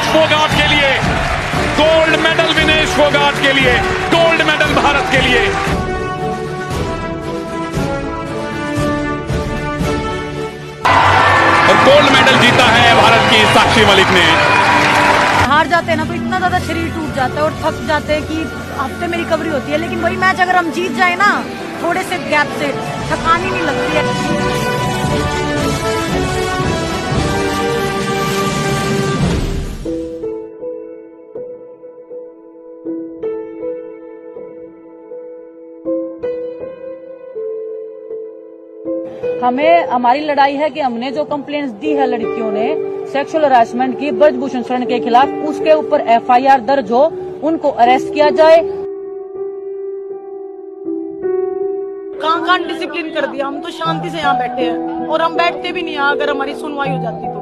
फोगाट के लिए gold medal, Vinesh Phogat के लिए गोल्ड मेडल भारत के लिए। और गोल्ड मेडल जीता है भारत की साक्षी मलिक ने। हार जाते हैं ना तो इतना ज्यादा शरीर टूट जाता है और थक जाते हैं कि हफ्ते में रिकवरी होती है, लेकिन वही मैच अगर हम जीत जाए ना थोड़े से गैप से, थकान ही नहीं लगती है। हमें हमारी लड़ाई है कि हमने जो कंप्लेंट्स दी है लड़कियों ने सेक्सुअल हरासमेंट की ब्रजभूषण शरण के खिलाफ, उसके ऊपर FIR दर्ज हो, उनको अरेस्ट किया जाए। कान डिसिप्लिन कर दिया, हम तो शांति से यहाँ बैठे हैं और हम बैठते भी नहीं यहाँ अगर हमारी सुनवाई हो जाती तो।